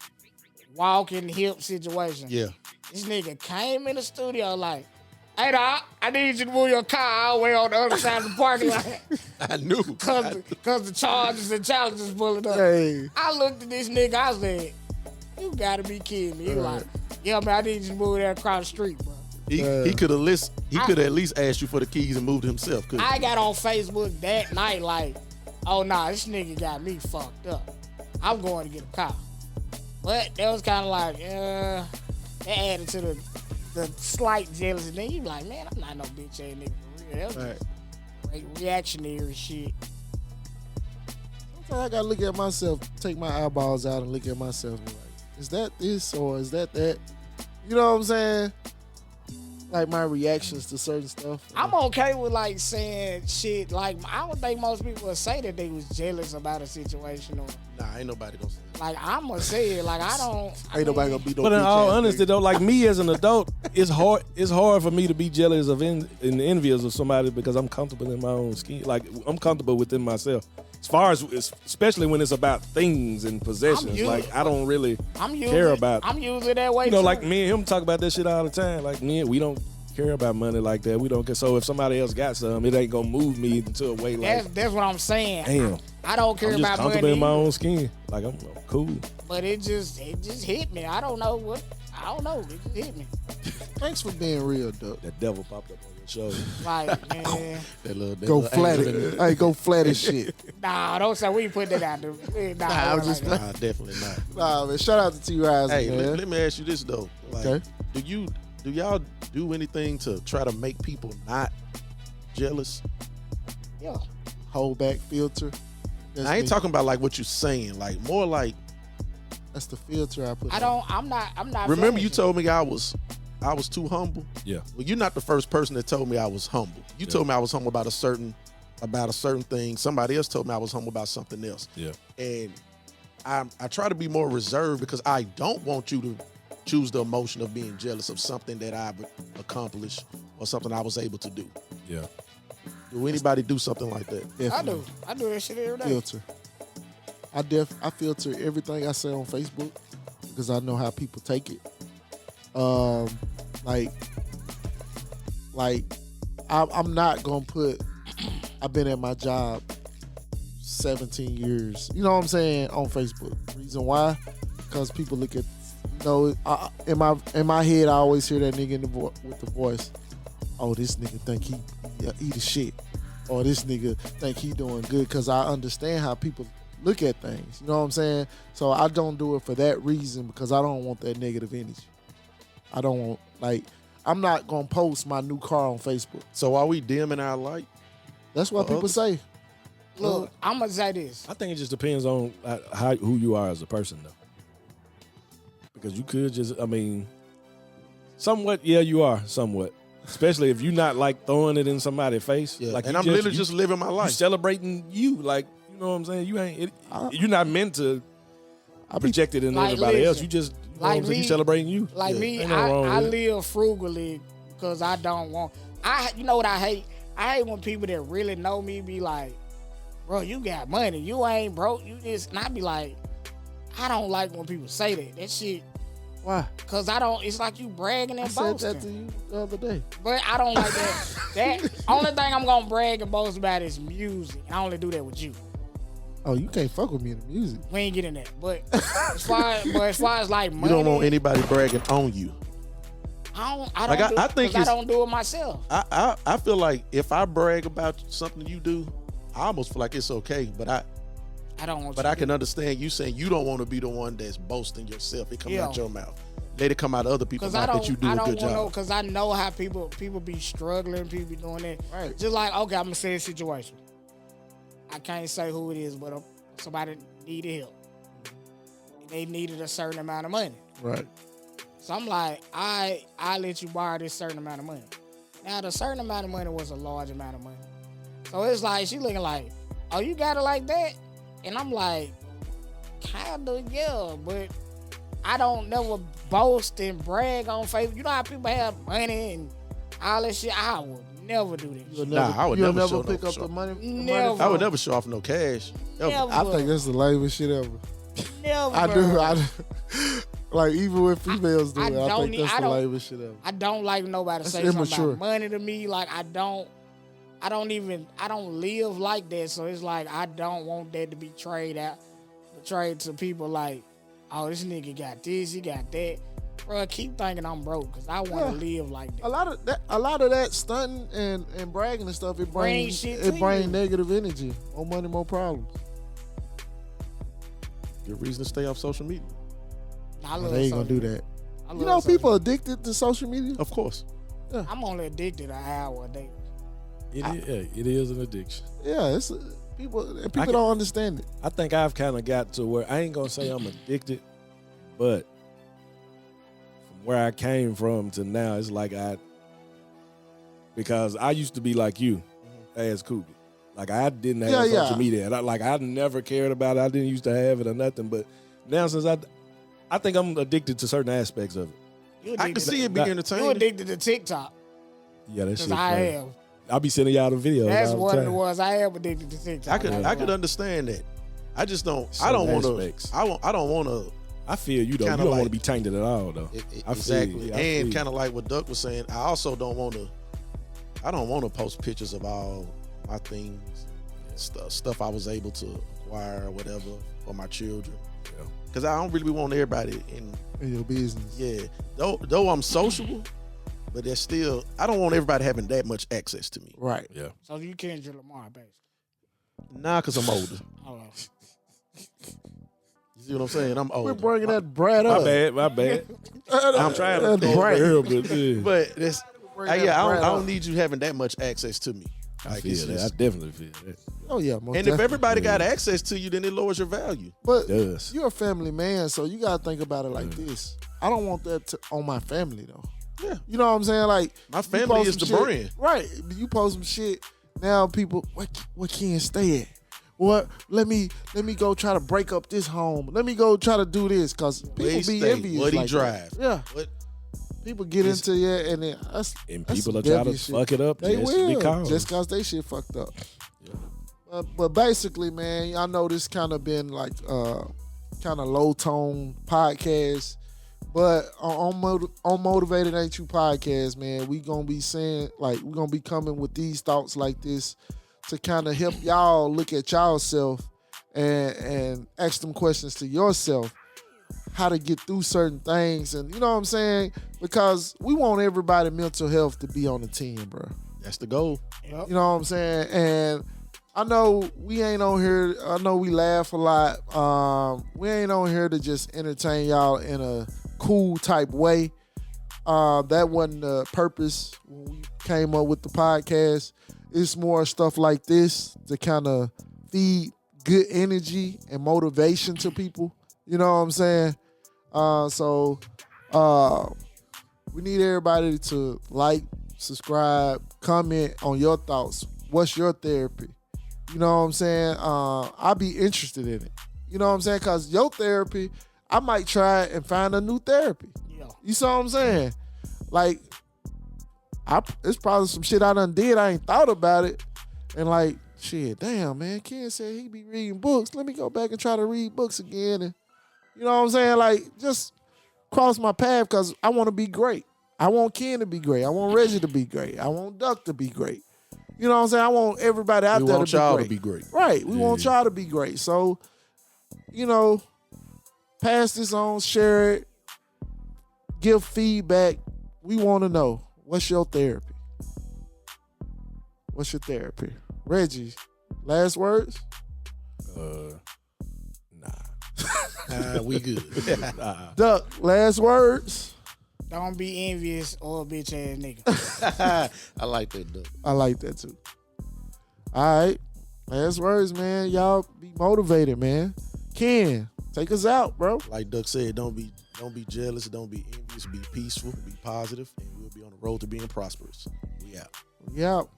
Speaker 7: walking hip situation.
Speaker 6: Yeah.
Speaker 7: This nigga came in the studio like, hey, dog, I need you to move your car all the way on the other side of the parking lot.
Speaker 6: I knew.
Speaker 7: Cause the charges and challenges pulling up.
Speaker 2: Hey.
Speaker 7: I looked at this nigga, I said, you gotta be kidding me. He like, yeah, man, I need you to move that across the street, bro.
Speaker 6: He could have at least asked you for the keys and moved himself.
Speaker 7: I got on Facebook that night like, oh nah, this nigga got me fucked up. I'm going to get a car. But that was kind of like, that added to the slight jealousy. Then you like, man, I'm not no bitch ass nigga for real. That was just reactionary shit.
Speaker 2: Sometimes I gotta look at myself, take my eyeballs out and look at myself and be like, is that this or is that that? You know what I'm saying? Like my reactions to certain stuff.
Speaker 7: I'm okay with like saying shit. Like I don't think most people would say that they was jealous about a situation or
Speaker 6: Nah, ain't nobody gonna say that.
Speaker 7: like I'm gonna say it. Like I don't.
Speaker 2: Ain't nobody gonna be no
Speaker 5: But in
Speaker 2: bitch
Speaker 5: all
Speaker 2: ass
Speaker 5: honesty,
Speaker 2: nigga.
Speaker 5: though, like me as an adult, it's hard. It's hard for me to be jealous of and envious of somebody because I'm comfortable in my own skin. Like I'm comfortable within myself. As far as, especially when it's about things and possessions,
Speaker 7: used-
Speaker 5: like I don't really
Speaker 7: I'm
Speaker 5: care about.
Speaker 7: I'm usually that way.
Speaker 5: You know,
Speaker 7: too.
Speaker 5: like me and him talk about that shit all the time. Like we don't care about money like that. We don't care. So if somebody else got some, it ain't gonna move me into a way like,
Speaker 7: That's what I'm saying.
Speaker 5: damn,
Speaker 7: I don't care
Speaker 5: I'm just
Speaker 7: about
Speaker 5: comfortable
Speaker 7: money,
Speaker 5: in my own skin. Like I'm cool.
Speaker 7: but it just hit me. I don't know what. I don't know. It just hit me.
Speaker 2: Thanks for being real, Duck.
Speaker 5: That devil popped up on your shoulder.
Speaker 7: Like man,
Speaker 2: Go flat it. Hey, go flat as shit.
Speaker 7: nah, don't say we put that out there. Nah,
Speaker 2: I'm
Speaker 7: don't
Speaker 2: just
Speaker 7: like that.
Speaker 6: Nah, definitely not.
Speaker 2: Nah, man. Shout out to T-Rise,
Speaker 6: Hey,
Speaker 2: man.
Speaker 6: let me ask you this though. Like,
Speaker 2: Okay.
Speaker 6: do y'all do anything to try to make people not jealous?
Speaker 7: Yeah.
Speaker 2: Hold back filter. That's
Speaker 6: I ain't
Speaker 2: me.
Speaker 6: talking about like what you saying, like more like
Speaker 2: That's the filter I put.
Speaker 7: I
Speaker 2: on.
Speaker 7: don't. I'm not.
Speaker 6: remember you
Speaker 7: flashing.
Speaker 6: told me I was too humble?
Speaker 5: Yeah.
Speaker 6: Well, you're not the first person that told me I was humble. You told me I was humble about a certain thing. Somebody else told me I was humble about something else.
Speaker 5: Yeah.
Speaker 6: And I try to be more reserved because I don't want you to choose the emotion of being jealous of something that I've accomplished or something I was able to do.
Speaker 5: Yeah.
Speaker 6: Do anybody do something like that?
Speaker 7: I
Speaker 2: Definitely.
Speaker 7: do. I do that shit every day.
Speaker 2: Filter. I filter everything I say on Facebook because I know how people take it. I'm not gonna put. I've been at my job 17 years. You know what I'm saying on Facebook. Reason why? Because people look at. You know, in my head, I always hear that nigga with the voice. Oh, this nigga think he the shit, or this nigga think he doing good. Because I understand how people look at things. You know what I'm saying? So I don't do it for that reason because I don't want that negative energy. I don't want I'm not gonna post my new car on Facebook.
Speaker 6: So are we dimming our light?
Speaker 2: That's what
Speaker 6: For
Speaker 2: people
Speaker 6: others?
Speaker 2: say.
Speaker 7: Look, I'm gonna say this.
Speaker 5: I think it just depends on who you are as a person, though. Because you could just, I mean, somewhat, yeah, you are somewhat. Especially if you're not like throwing it in somebody's face.
Speaker 6: Yeah.
Speaker 5: Like
Speaker 6: And
Speaker 5: you
Speaker 6: I'm literally just living my
Speaker 5: you
Speaker 6: life.
Speaker 5: celebrating you. Like, you know what I'm saying? You ain't. You're not meant to project it in
Speaker 7: Like,
Speaker 5: everybody else.
Speaker 7: listen,
Speaker 5: You just, you know
Speaker 7: like
Speaker 5: what I'm saying?
Speaker 7: me-
Speaker 5: You celebrating you.
Speaker 7: Like
Speaker 5: Yeah.
Speaker 7: me,
Speaker 5: Ain't nothing wrong
Speaker 7: I
Speaker 5: with it.
Speaker 7: live frugally because I don't want. You know what I hate? I hate when people that really know me be like, "Bro, you got money. You ain't broke. You just." And I be like, I don't like when people say that. That shit
Speaker 6: Why?
Speaker 7: Cause I don't. It's like you bragging and
Speaker 6: I said
Speaker 7: boasting.
Speaker 6: that to you the other day.
Speaker 7: But I don't like that. That only thing I'm gonna brag and boast about is music. I only do that with you.
Speaker 2: Oh, you can't fuck with me in the music.
Speaker 7: We ain't getting that. But as far as like
Speaker 6: You
Speaker 7: money,
Speaker 6: don't want anybody bragging on you.
Speaker 7: I don't
Speaker 6: I think
Speaker 7: I don't do it myself.
Speaker 6: I feel like if I brag about something you do, I almost feel like it's okay. But
Speaker 7: I don't want.
Speaker 6: But I can understand you saying you don't want to be the one that's boasting yourself. It comes out your mouth. Let it come out of other people's mouth that you do a good job.
Speaker 7: Because I know how people be struggling, people be doing that.
Speaker 2: Right.
Speaker 7: Just like, okay, I'm gonna say a situation. I can't say who it is, but somebody needed help. And they needed a certain amount of money.
Speaker 6: Right.
Speaker 7: So I'm like, I let you borrow this certain amount of money. Now the certain amount of money was a large amount of money. So it's like she looking like, oh, you got it like that? And I'm like, kinda, yeah, but I don't never boast and brag on Facebook. You know how people have money and all that shit? I would never do that.
Speaker 6: I would
Speaker 2: You'll
Speaker 6: never
Speaker 2: never
Speaker 6: show
Speaker 2: pick
Speaker 6: no
Speaker 2: up
Speaker 6: show.
Speaker 2: the money.
Speaker 7: Never.
Speaker 6: I would never show off no cash. Ever.
Speaker 7: Never.
Speaker 2: I think that's the lamest shit ever.
Speaker 7: Never.
Speaker 2: I do. Like, even when females do it, I
Speaker 7: don't
Speaker 2: think
Speaker 7: need-
Speaker 2: that's
Speaker 7: I
Speaker 2: the
Speaker 7: don't-
Speaker 2: lamest shit ever.
Speaker 7: I don't like nobody to say
Speaker 2: That's
Speaker 7: something
Speaker 2: immature.
Speaker 7: about money to me. Like I don't live like that. So it's like I don't want that to be trade to people like, oh, this nigga got this, he got that. Bro, keep thinking I'm broke because I want to live like that.
Speaker 2: A lot of that stunting and bragging and stuff, it brings
Speaker 7: shit to you.
Speaker 2: negative energy. More money, more problems.
Speaker 6: Good reason to stay off social media.
Speaker 7: I love
Speaker 2: They ain't gonna
Speaker 7: social
Speaker 2: do
Speaker 7: media.
Speaker 2: that.
Speaker 7: I
Speaker 2: You
Speaker 7: love
Speaker 2: know,
Speaker 7: social
Speaker 2: people addicted to social media.
Speaker 6: Of course.
Speaker 7: I'm only addicted an hour a day.
Speaker 5: It is an addiction.
Speaker 2: Yeah, it's people don't understand it.
Speaker 5: I think I've kind of got to where I ain't gonna say I'm addicted, but from where I came from to now, it's like because I used to be like you, as Cougar. Like I didn't have social media, and I never cared about it. I didn't used to have it or nothing, but now since I think I'm addicted to certain aspects of it.
Speaker 6: I can see it be
Speaker 7: You
Speaker 6: entertaining.
Speaker 7: addicted to TikTok?
Speaker 5: Yeah, that's
Speaker 7: Because
Speaker 5: shit.
Speaker 7: I
Speaker 5: crazy.
Speaker 7: am.
Speaker 5: I'll be sending y'all the videos.
Speaker 7: That's
Speaker 5: all the
Speaker 7: what it
Speaker 5: time.
Speaker 7: was. I am addicted to TikTok.
Speaker 6: I could understand that. I just don't. I
Speaker 5: Certain
Speaker 6: don't want
Speaker 5: aspects.
Speaker 6: to. I don't want to.
Speaker 5: I feel you though. You
Speaker 6: Kinda
Speaker 5: don't want
Speaker 6: like-
Speaker 5: to be tainted at all though. I feel
Speaker 6: Exactly.
Speaker 5: you. I feel
Speaker 6: And
Speaker 5: you.
Speaker 6: kind of like what Duck was saying, I also don't want to. I don't want to post pictures of all my things, stuff I was able to acquire or whatever for my children.
Speaker 5: Yeah.
Speaker 6: Because I don't really want everybody
Speaker 2: In your business.
Speaker 6: Yeah. Though I'm sociable, but there's still. I don't want everybody having that much access to me.
Speaker 2: Right.
Speaker 5: Yeah.
Speaker 7: So you Kendrick Lamar, basically.
Speaker 6: Nah, because I'm older.
Speaker 7: Hold on.
Speaker 6: You see what I'm saying? I'm older.
Speaker 2: We're bringing that Brad up.
Speaker 5: My bad.
Speaker 6: I'm
Speaker 5: trying to
Speaker 2: That's
Speaker 5: go over
Speaker 2: right.
Speaker 5: here, but yeah.
Speaker 6: But it's.
Speaker 2: Bring
Speaker 6: I
Speaker 2: that
Speaker 6: don't,
Speaker 2: Brad
Speaker 6: I don't
Speaker 2: up.
Speaker 6: need you having that much access to me.
Speaker 5: I
Speaker 6: Like,
Speaker 5: feel
Speaker 6: it's
Speaker 5: that. I
Speaker 6: just-
Speaker 5: definitely feel that.
Speaker 2: Oh yeah, most
Speaker 6: and if
Speaker 2: definitely.
Speaker 6: everybody got access to you, then it lowers your value.
Speaker 2: But
Speaker 5: It does.
Speaker 2: you're a family man, so you gotta think about it like this. I don't want that on my family though.
Speaker 6: Yeah.
Speaker 2: You know what I'm saying? Like
Speaker 6: My
Speaker 2: you
Speaker 6: family
Speaker 2: post
Speaker 6: is
Speaker 2: some
Speaker 6: the
Speaker 2: shit-
Speaker 6: brand.
Speaker 2: right? You post some shit. Now people, where Ken stay at? What? Let me go try to break up this home. Let me go try to do this because people
Speaker 6: Where he
Speaker 2: be
Speaker 6: stay,
Speaker 2: envious.
Speaker 6: what he
Speaker 2: like
Speaker 6: drive.
Speaker 2: that. Yeah,
Speaker 6: What?
Speaker 2: people get into it, and then that's
Speaker 5: And
Speaker 2: that's
Speaker 5: people
Speaker 2: some
Speaker 5: are trying to
Speaker 2: devious shit.
Speaker 5: fuck it up
Speaker 2: They
Speaker 5: just
Speaker 2: will
Speaker 5: because.
Speaker 2: just cause they shit fucked up. But basically, man, I know this kind of been like kind of low tone podcast, but on Motivated Ain't You podcast, man, we gonna be saying like we gonna be coming with these thoughts like this to kind of help y'all look at y'allself and ask them questions to yourself, how to get through certain things, and you know what I'm saying, because we want everybody mental health to be on the team, bro.
Speaker 6: That's the goal.
Speaker 2: You know what I'm saying? And I know we ain't on here. I know we laugh a lot. We ain't on here to just entertain y'all in a cool type way. That wasn't the purpose when we came up with the podcast. It's more stuff like this to kind of feed good energy and motivation to people. You know what I'm saying? So we need everybody to like, subscribe, comment on your thoughts. What's your therapy? You know what I'm saying? I'll be interested in it. You know what I'm saying? Because your therapy, I might try and find a new therapy.
Speaker 7: Yeah.
Speaker 2: You see what I'm saying? Like, it's probably some shit I done did. I ain't thought about it. And like, shit, damn, man. Ken said he be reading books. Let me go back and try to read books again. And you know what I'm saying? Like, just cross my path because I want to be great. I want Ken to be great. I want Reggie to be great. I want Duck to be great. You know what I'm saying? I want everybody out there to be great.
Speaker 6: We want y'all to be great.
Speaker 2: Right. We want y'all to be great. So, you know, pass this on, share it, give feedback. We want to know, what's your therapy? What's your therapy? Reggie, last words?
Speaker 5: Nah.
Speaker 6: We good.
Speaker 2: Duck, last words?
Speaker 7: Don't be envious or a bitch ass nigga.
Speaker 6: I like that, Duck.
Speaker 2: I like that too. All right. Last words, man. Y'all be motivated, man. Ken, take us out, bro.
Speaker 6: Like Duck said, don't be jealous, don't be envious, be peaceful, be positive, and we'll be on the road to being prosperous. We out.
Speaker 2: We out.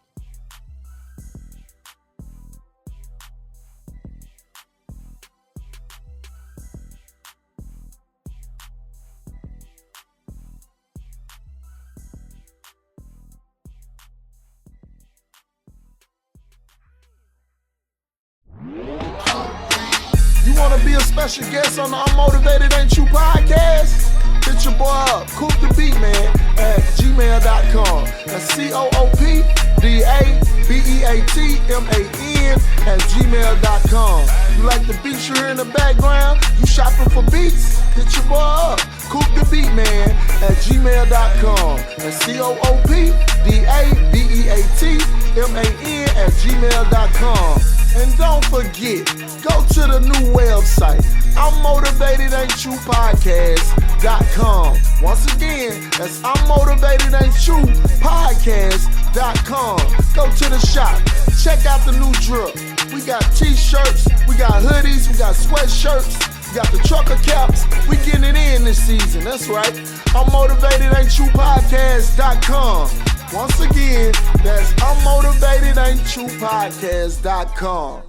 Speaker 2: Want to be a special guest on the Unmotivated Ain't You podcast? Hit your boy up, Coop the Beat Man at gmail.com. That's COOPDABEATMAN at gmail.com. You like the beats you hear in the background? You shopping for beats? Hit your boy up, Coop the Beat Man at gmail.com. That's COOPDABEATMAN at gmail.com. And don't forget, go to the new website, I'mMotivatedAintYouPodcast.com. Once again, that's I'mMotivatedAintYouPodcast.com. Go to the shop, check out the new drip. We got t-shirts, we got hoodies, we got sweatshirts, we got the trucker caps. We getting it in this season, that's right. I'mMotivatedAintYouPodcast.com. Once again, that's I'mMotivatedAintYouPodcast.com.